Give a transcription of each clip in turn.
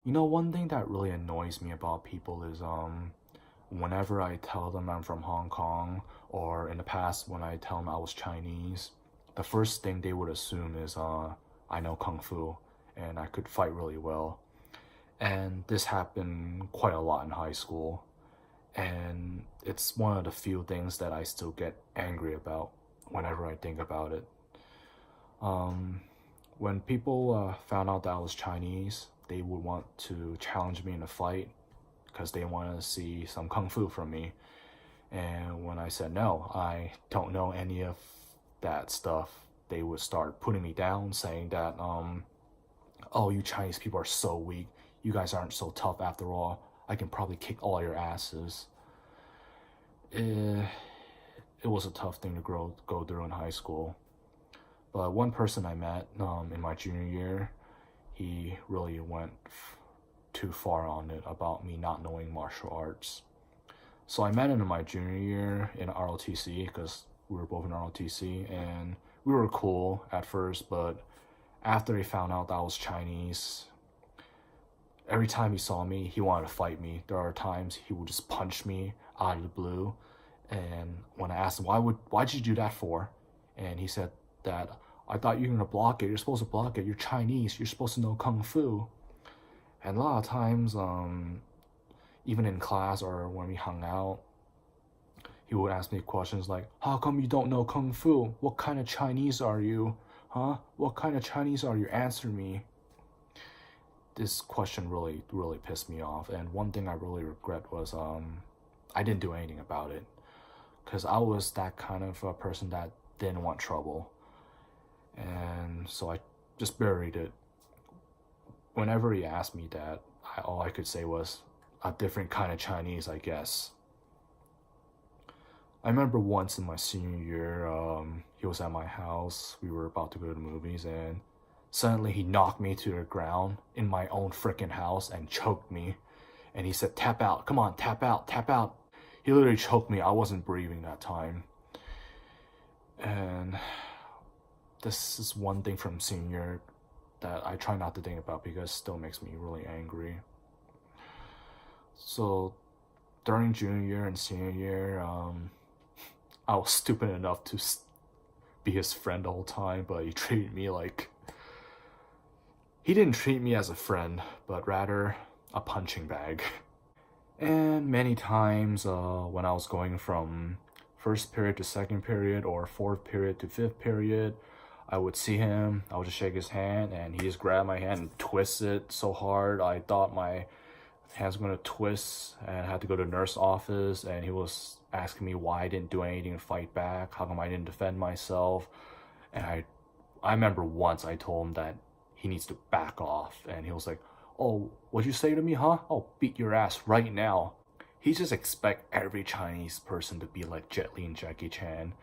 You know, one thing that really annoys me about people is whenever I tell them I'm from Hong Kong, or in the past when I tell them I was Chinese, the first thing they would assume is I know Kung Fu and I could fight really well. And this happened quite a lot in high school. And it's one of the few things that I still get angry about whenever I think about it. Um, when people found out that I was Chinese, they would want to challenge me in a fight because they wanted to see some kung fu from me. And when I said no, I don't know any of that stuff, they would start putting me down, saying that, oh, you Chinese people are so weak. You guys aren't so tough after all. I can probably kick all your asses. It, it was a tough thing to go through in high school. But one person I met in my junior year, he really went too far on it about me not knowing martial arts. So I met him in my junior year in ROTC because we were both in ROTC, and we were cool at first, but after he found out that I was Chinese, every time he saw me, he wanted to fight me. There are times he would just punch me out of the blue, and when I asked him, why'd you do that for? And he said that, I thought you were gonna block it. You're supposed to block it. You're Chinese. You're supposed to know Kung Fu. And a lot of times, even in class or when we hung out, he would ask me questions like, how come you don't know Kung Fu? What kind of Chinese are you? Huh? What kind of Chinese are you? Answer me. This question really, really pissed me off. And one thing I really regret was I didn't do anything about it. Because I was that kind of a person that didn't want trouble. And so I just buried it. Whenever he asked me that, all I could say was, a different kind of Chinese, I guess. I remember once in my senior year, he was at my house. We were about to go to the movies, and suddenly he knocked me to the ground in my own freaking house and choked me. And he said, tap out, come on, tap out, tap out. He literally choked me. I wasn't breathing that time. And this is one thing from senior that I try not to think about because it still makes me really angry. So during junior year and senior year, I was stupid enough to be his friend the whole time, but he treated me like... He didn't treat me as a friend, but rather a punching bag. And many times when I was going from first period to second period or fourth period to fifth period, I would see him, I would just shake his hand, and he just grabbed my hand and twist it so hard I thought my hands were gonna twist, and I had to go to the nurse office, and he was asking me why I didn't do anything to fight back, how come I didn't defend myself. And I remember once I told him that he needs to back off, and he was like, oh, what'd you say to me, huh? I'll beat your ass right now. He just expect every Chinese person to be like Jet Li and Jackie Chan.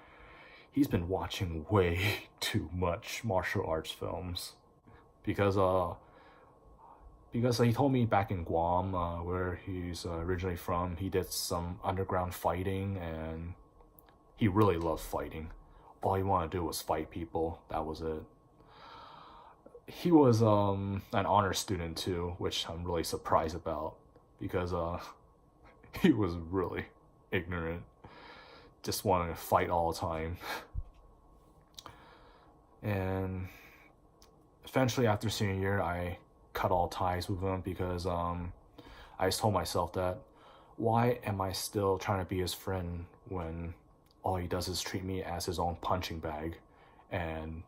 He's been watching way too much martial arts films. Because he told me back in Guam, where he's originally from, he did some underground fighting, and he really loved fighting. All he wanted to do was fight people. That was it. He was an honor student too, which I'm really surprised about, because he was really ignorant, just wanted to fight all the time. And eventually after senior year, I cut all ties with him because I just told myself that, why am I still trying to be his friend when all he does is treat me as his own punching bag and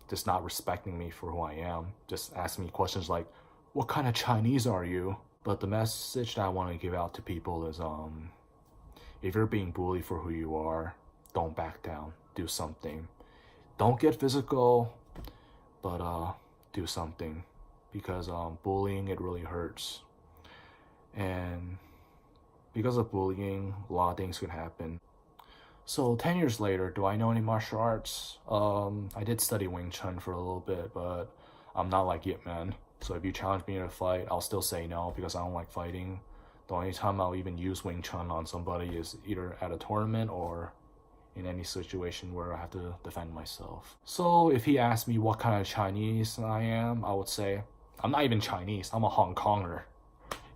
just not respecting me for who I am, just asking me questions like, what kind of Chinese are you? But the message that I want to give out to people is, if you're being bullied for who you are, don't back down, do something. Don't get physical, but do something, because bullying, it really hurts. And because of bullying, a lot of things could happen. So 10 years later, do I know any martial arts? I did study Wing Chun for a little bit, but I'm not like Yip Man. So if you challenge me in a fight, I'll still say no because I don't like fighting. The only time I'll even use Wing Chun on somebody is either at a tournament or in any situation where I have to defend myself. So if he asked me what kind of Chinese I am, I would say I'm not even Chinese. I'm a Hong Konger.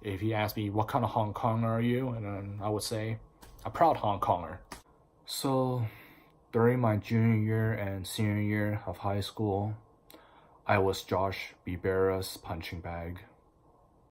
If he asked me, what kind of Hong Konger are you? And then I would say, a proud Hong Konger. So during my junior year and senior year of high school, I was Jozh Bibera's punching bag.